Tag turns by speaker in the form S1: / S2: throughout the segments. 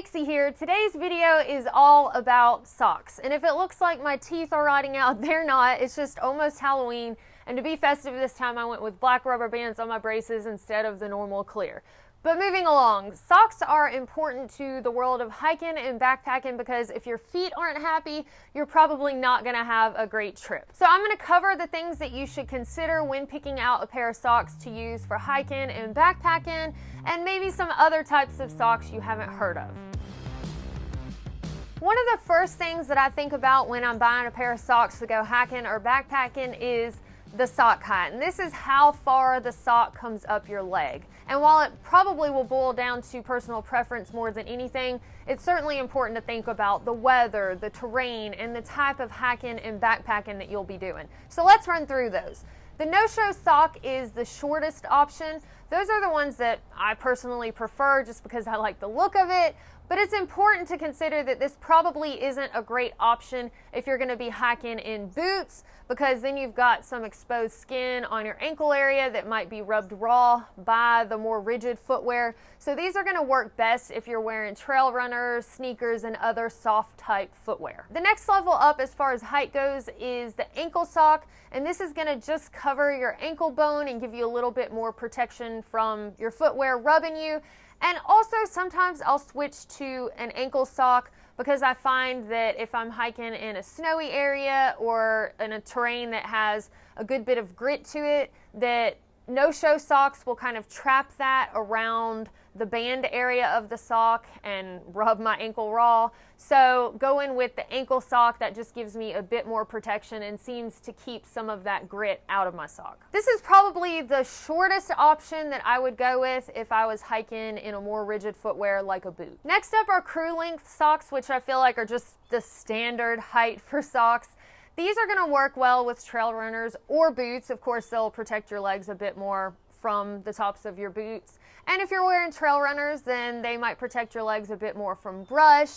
S1: Dixie here. Today's video is all about socks. And if it looks like my teeth are rotting out, they're not. It's just almost Halloween. And to be festive this time, I went with black rubber bands on my braces instead of the normal clear. But moving along, socks are important to the world of hiking and backpacking because if your feet aren't happy, you're probably not going to have a great trip. So I'm going to cover the things that you should consider when picking out a pair of socks to use for hiking and backpacking, and maybe some other types of socks you haven't heard of. One of the first things that I think about when I'm buying a pair of socks to go hiking or backpacking is the sock height. And this is how far the sock comes up your leg. And while it probably will boil down to personal preference more than anything, it's certainly important to think about the weather, the terrain, and the type of hiking and backpacking that you'll be doing. So let's run through those. The no-show sock is the shortest option. Those are the ones that I personally prefer just because I like the look of it. But it's important to consider that this probably isn't a great option if you're going to be hiking in boots, because then you've got some exposed skin on your ankle area that might be rubbed raw by the more rigid footwear. So these are going to work best if you're wearing trail runners, sneakers, and other soft type footwear. The next level up as far as height goes is the ankle sock, and this is going to just cover your ankle bone and give you a little bit more protection from your footwear rubbing you. And also sometimes I'll switch to an ankle sock because I find that if I'm hiking in a snowy area or in a terrain that has a good bit of grit to it, that no-show socks will kind of trap that around the band area of the sock and rub my ankle raw. So going with the ankle sock, that just gives me a bit more protection and seems to keep some of that grit out of my sock. This is probably the shortest option that I would go with if I was hiking in a more rigid footwear like a boot. Next up are crew length socks, which I feel like are just the standard height for socks. These are going to work well with trail runners or boots. Of course, they'll protect your legs a bit more from the tops of your boots. And if you're wearing trail runners, then they might protect your legs a bit more from brush.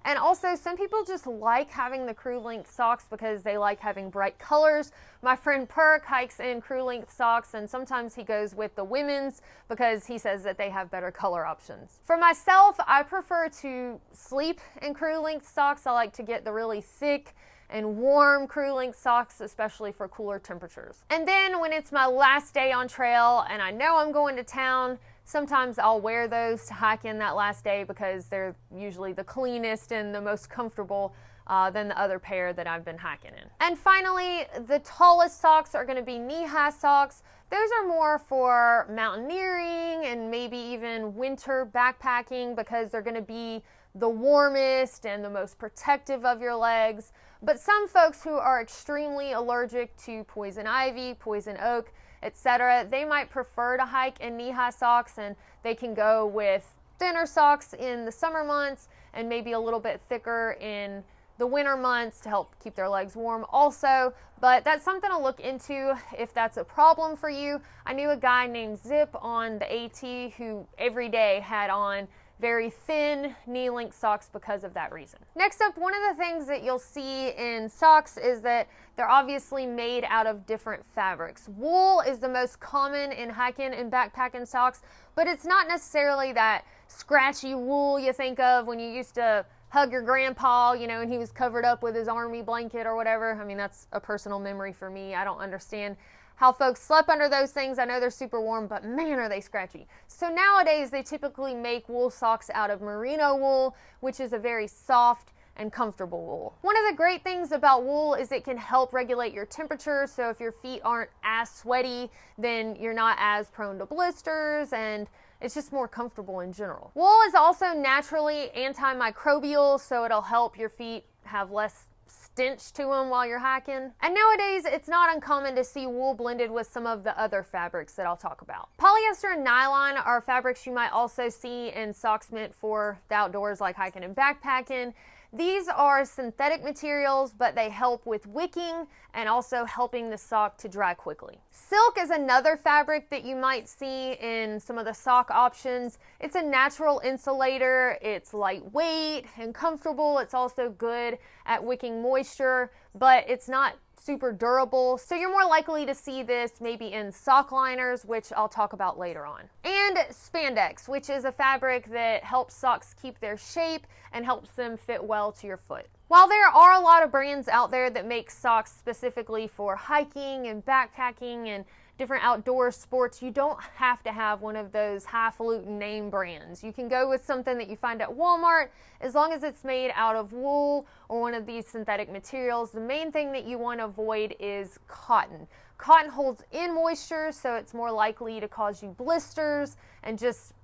S1: And also, some people just like having the crew length socks because they like having bright colors. My friend Perk hikes in crew length socks, and sometimes he goes with the women's because he says that they have better color options. For myself, I prefer to sleep in crew length socks. I like to get the really thick and warm crew length socks, especially for cooler temperatures. And then when it's my last day on trail and I know I'm going to town, sometimes I'll wear those to hike in that last day because they're usually the cleanest and the most comfortable than the other pair that I've been hiking in. And finally, the tallest socks are going to be knee-high socks. Those are more for mountaineering and maybe even winter backpacking because they're going to be the warmest and the most protective of your legs. But some folks who are extremely allergic to poison ivy, poison oak, etc., they might prefer to hike in knee-high socks, and they can go with thinner socks in the summer months and maybe a little bit thicker in the winter months to help keep their legs warm also. But that's something to look into if that's a problem for you. I knew a guy named Zip on the AT who every day had on very thin knee-length socks because of that reason. Next up, one of the things that you'll see in socks is that they're obviously made out of different fabrics. Wool is the most common in hiking and backpacking socks, but it's not necessarily that scratchy wool you think of when you used to hug your grandpa, you know, and he was covered up with his army blanket or whatever. I mean, that's a personal memory for me. I don't understand how folks slept under those things. I know they're super warm, but man, are they scratchy. So nowadays, they typically make wool socks out of merino wool, which is a very soft and comfortable wool. One of the great things about wool is it can help regulate your temperature. So if your feet aren't as sweaty, then you're not as prone to blisters, and it's just more comfortable in general. Wool is also naturally antimicrobial, so it'll help your feet have less stench to them while you're hiking. And nowadays, it's not uncommon to see wool blended with some of the other fabrics that I'll talk about. Polyester and nylon are fabrics you might also see in socks meant for the outdoors like hiking and backpacking. These are synthetic materials, but they help with wicking and also helping the sock to dry quickly. Silk is another fabric that you might see in some of the sock options. It's a natural insulator, it's lightweight and comfortable. It's also good at wicking moisture, but it's not super durable. So you're more likely to see this maybe in sock liners, which I'll talk about later on. And spandex, which is a fabric that helps socks keep their shape and helps them fit well to your foot. While there are a lot of brands out there that make socks specifically for hiking and backpacking and different outdoor sports, you don't have to have one of those highfalutin name brands. You can go with something that you find at Walmart as long as it's made out of wool or one of these synthetic materials. The main thing that you want to avoid is cotton. Cotton holds in moisture, so it's more likely to cause you blisters and just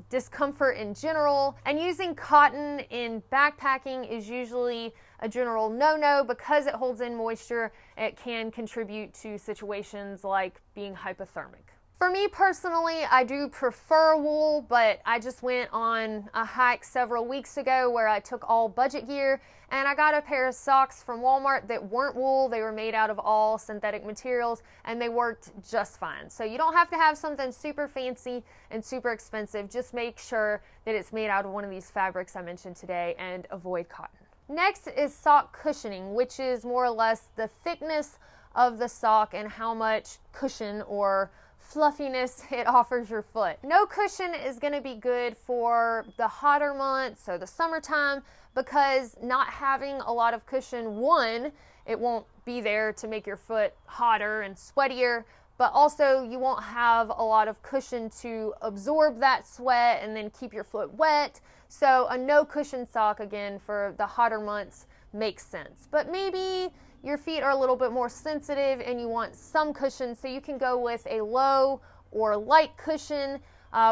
S1: discomfort in general. And using cotton in backpacking is usually a general no-no because it holds in moisture. It can contribute to situations like being hypothermic. For me personally, I do prefer wool, but I just went on a hike several weeks ago where I took all budget gear and I got a pair of socks from Walmart that weren't wool. They were made out of all synthetic materials and they worked just fine. So you don't have to have something super fancy and super expensive. Just make sure that it's made out of one of these fabrics I mentioned today and avoid cotton. Next is sock cushioning, which is more or less the thickness of the sock and how much cushion or fluffiness it offers your foot. No cushion is going to be good for the hotter months, so the summertime, because not having a lot of cushion, one, it won't be there to make your foot hotter and sweatier, but also you won't have a lot of cushion to absorb that sweat and then keep your foot wet. So a no cushion sock, again, for the hotter months makes sense. But maybe your feet are a little bit more sensitive and you want some cushion, so you can go with a low or light cushion,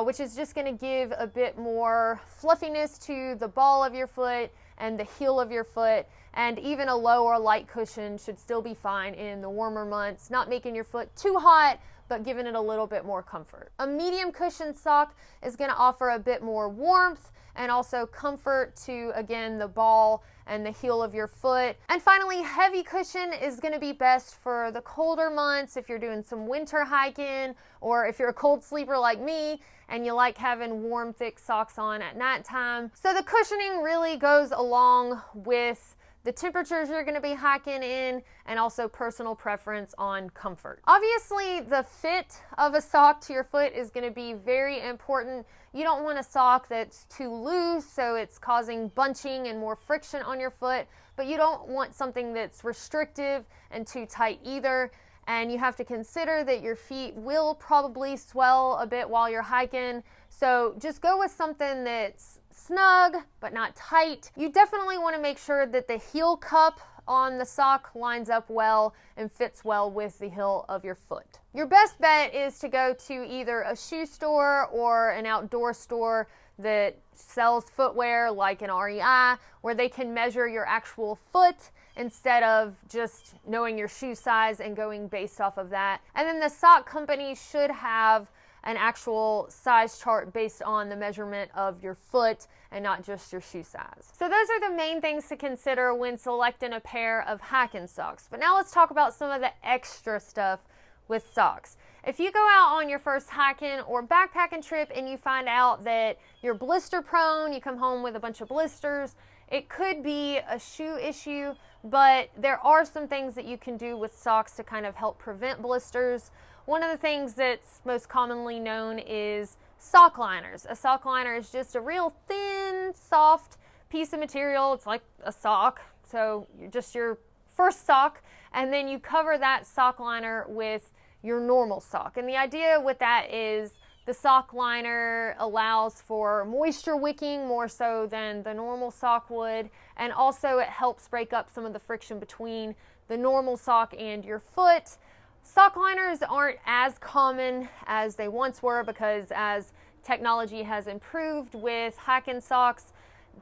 S1: which is just going to give a bit more fluffiness to the ball of your foot and the heel of your foot. And even a low or light cushion should still be fine in the warmer months, not making your foot too hot, but giving it a little bit more comfort. A medium cushion sock is going to offer a bit more warmth and also comfort to, again, the ball and the heel of your foot. And finally, heavy cushion is going to be best for the colder months if you're doing some winter hiking, or if you're a cold sleeper like me and you like having warm, thick socks on at nighttime. So the cushioning really goes along with the temperatures you're going to be hiking in and also personal preference on comfort. Obviously, the fit of a sock to your foot is going to be very important. You don't want a sock that's too loose, so it's causing bunching and more friction on your foot, but you don't want something that's restrictive and too tight either. And you have to consider that your feet will probably swell a bit while you're hiking, so just go with something that's snug but not tight. You definitely want to make sure that the heel cup on the sock lines up well and fits well with the heel of your foot. Your best bet is to go to either a shoe store or an outdoor store that sells footwear like an REI, where they can measure your actual foot instead of just knowing your shoe size and going based off of that. And then the sock company should have an actual size chart based on the measurement of your foot and not just your shoe size. So those are the main things to consider when selecting a pair of hiking socks. But now let's talk about some of the extra stuff with socks. If you go out on your first hiking or backpacking trip and you find out that you're blister prone, you come home with a bunch of blisters, it could be a shoe issue, but there are some things that you can do with socks to kind of help prevent blisters. One of the things that's most commonly known is sock liners. A sock liner is just a real thin, soft piece of material. It's like a sock, so just your first sock, and then you cover that sock liner with your normal sock. And the idea with that is the sock liner allows for moisture wicking more so than the normal sock would, and also it helps break up some of the friction between the normal sock and your foot. Sock liners aren't as common as they once were because as technology has improved with hiking socks,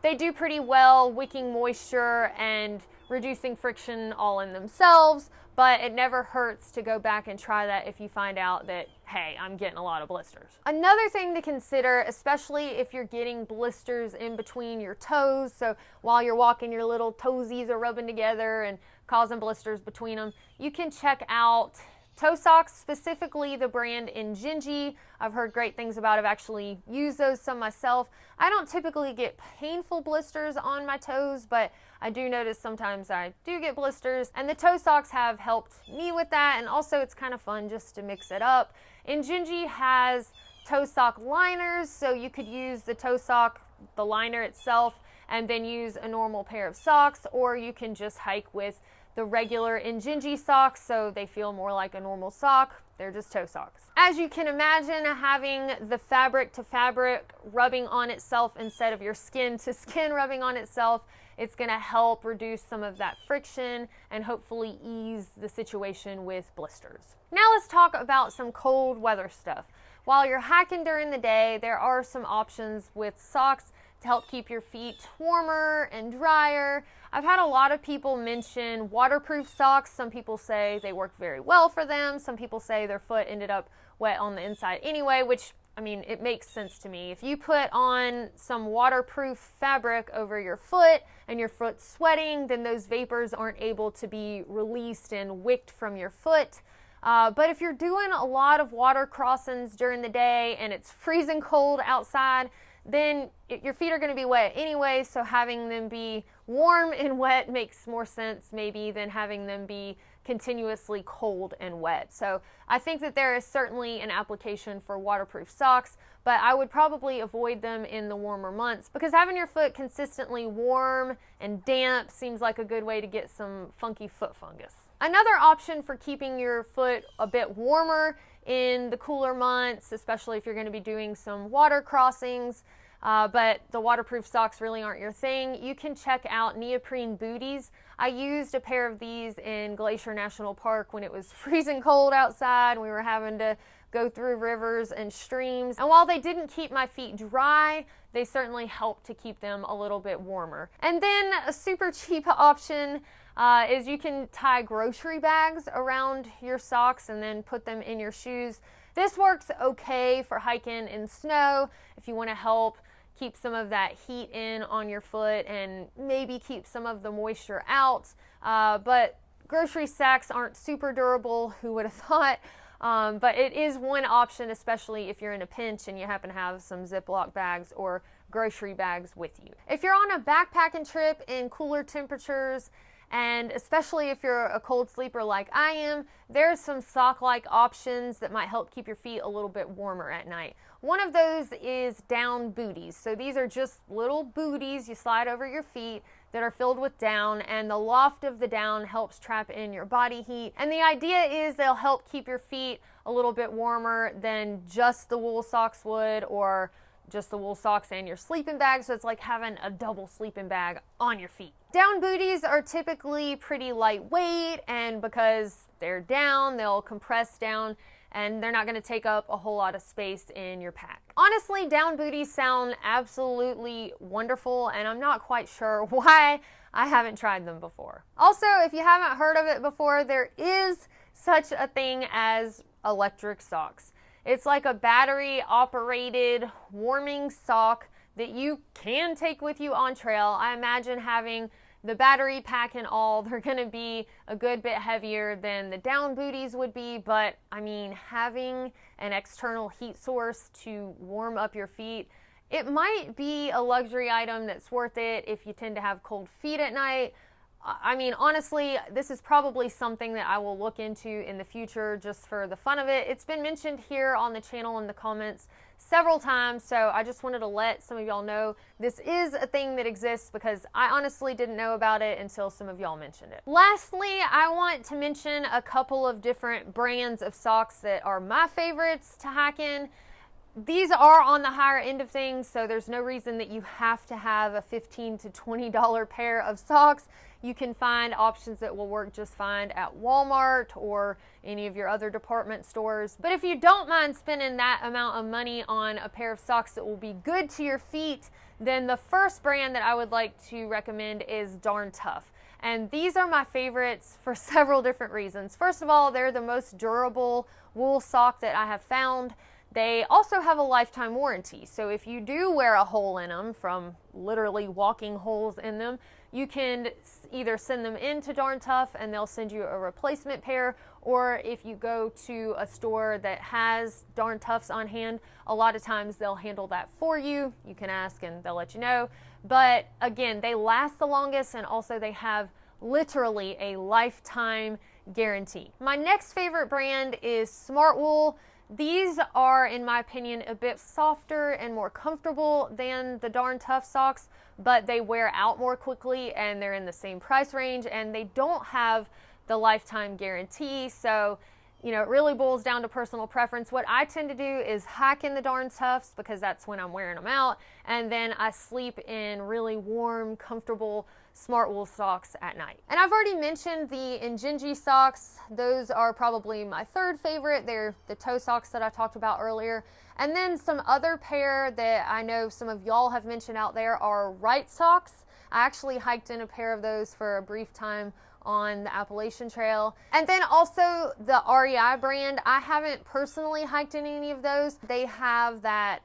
S1: they do pretty well wicking moisture and reducing friction all in themselves, but it never hurts to go back and try that if you find out that, hey, I'm getting a lot of blisters. Another thing to consider, especially if you're getting blisters in between your toes, so while you're walking your little toesies are rubbing together and causing blisters between them, you can check out Toe socks, specifically the brand Injinji, I've heard great things about. I've actually used those some myself. I don't typically get painful blisters on my toes, but I do notice sometimes I do get blisters, and the toe socks have helped me with that, and also it's kind of fun just to mix it up. Injinji has toe sock liners, so you could use the toe sock, the liner itself, and then use a normal pair of socks, or you can just hike with the regular Injinji socks, so they feel more like a normal sock. They're just toe socks. As you can imagine, having the fabric to fabric rubbing on itself instead of your skin to skin rubbing on itself, it's gonna help reduce some of that friction and hopefully ease the situation with blisters. Now let's talk about some cold weather stuff. While you're hiking during the day, there are some options with socks to help keep your feet warmer and drier. I've had a lot of people mention waterproof socks. Some people say they work very well for them. Some people say their foot ended up wet on the inside anyway, which, I mean, it makes sense to me. If you put on some waterproof fabric over your foot and your foot's sweating, then those vapors aren't able to be released and wicked from your foot. But if you're doing a lot of water crossings during the day and it's freezing cold outside, then your feet are going to be wet anyway, so having them be warm and wet makes more sense maybe than having them be continuously cold and wet. So I think that there is certainly an application for waterproof socks, but I would probably avoid them in the warmer months because having your foot consistently warm and damp seems like a good way to get some funky foot fungus. Another option for keeping your foot a bit warmer in the cooler months, especially if you're going to be doing some water crossings, but the waterproof socks really aren't your thing, you can check out Neoprene Booties. I used a pair of these in Glacier National Park when it was freezing cold outside and we were having to go through rivers and streams. And while they didn't keep my feet dry, they certainly helped to keep them a little bit warmer. And then a super cheap option is you can tie grocery bags around your socks and then put them in your shoes. This works okay for hiking in snow if you want to help keep some of that heat in on your foot and maybe keep some of the moisture out. But grocery sacks aren't super durable, who would have thought? But it is one option, especially if you're in a pinch and you happen to have some Ziploc bags or grocery bags with you. If you're on a backpacking trip in cooler temperatures, and especially if you're a cold sleeper like I am, there's some sock-like options that might help keep your feet a little bit warmer at night. One of those is down booties. So these are just little booties you slide over your feet that are filled with down, and the loft of the down helps trap in your body heat. And the idea is they'll help keep your feet a little bit warmer than just the wool socks would, or just the wool socks and your sleeping bag, so it's like having a double sleeping bag on your feet. Down booties are typically pretty lightweight, and because they're down, they'll compress down and they're not going to take up a whole lot of space in your pack. Honestly, down booties sound absolutely wonderful, and I'm not quite sure why I haven't tried them before. Also, if you haven't heard of it before, there is such a thing as electric socks. It's like a battery-operated warming sock that you can take with you on trail. I imagine having the battery pack and all, they're going to be a good bit heavier than the down booties would be, but I mean, having an external heat source to warm up your feet, it might be a luxury item that's worth it if you tend to have cold feet at night. I mean, honestly, this is probably something that I will look into in the future just for the fun of it. It's been mentioned here on the channel in the comments several times, so I just wanted to let some of y'all know this is a thing that exists because I honestly didn't know about it until some of y'all mentioned it. Lastly, I want to mention a couple of different brands of socks that are my favorites to hack in. These are on the higher end of things, so there's no reason that you have to have a $15 to $20 pair of socks. You can find options that will work just fine at Walmart or any of your other department stores. But if you don't mind spending that amount of money on a pair of socks that will be good to your feet, then the first brand that I would like to recommend is Darn Tough. And these are my favorites for several different reasons. First of all, they're the most durable wool sock that I have found. They also have a lifetime warranty. So if you do wear a hole in them from literally walking holes in them, you can either send them into Darn Tough and they'll send you a replacement pair, or if you go to a store that has Darn Toughs on hand, a lot of times they'll handle that for you. You can ask and they'll let you know. But again, they last the longest, and also they have literally a lifetime guarantee. My next favorite brand is Smartwool. These are, in my opinion, a bit softer and more comfortable than the Darn Tough socks, but they wear out more quickly and they're in the same price range, and they don't have the lifetime guarantee. So, you know, it really boils down to personal preference. What I tend to do is hike in the Darn Toughs because that's when I'm wearing them out, and then I sleep in really warm, comfortable Smartwool socks at night. And I've already mentioned the Injinji socks. Those are probably my third favorite. They're the toe socks that I talked about earlier. And then some other pair that I know some of y'all have mentioned out there are Right socks. I actually hiked in a pair of those for a brief time on the Appalachian Trail. And then also the REI brand. I haven't personally hiked in any of those. They have that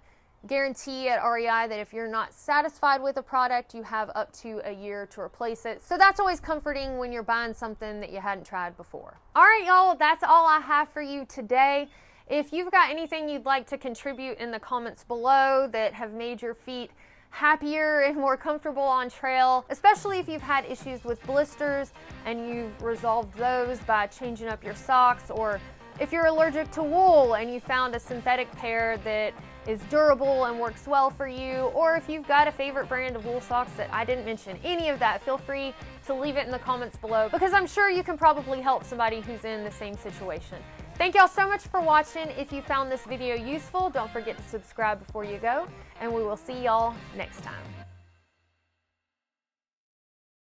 S1: guarantee at REI that if you're not satisfied with a product, you have up to a year to replace it. So that's always comforting when you're buying something that you hadn't tried before. All right, y'all, that's all I have for you today. If you've got anything you'd like to contribute in the comments below that have made your feet happier and more comfortable on trail, especially if you've had issues with blisters and you've resolved those by changing up your socks, or if you're allergic to wool and you found a synthetic pair that is durable and works well for you, or if you've got a favorite brand of wool socks that I didn't mention any of that, feel free to leave it in the comments below, because I'm sure you can probably help somebody who's in the same situation. Thank y'all so much for watching. If you found this video useful, don't forget to subscribe before you go, and we will see y'all next time.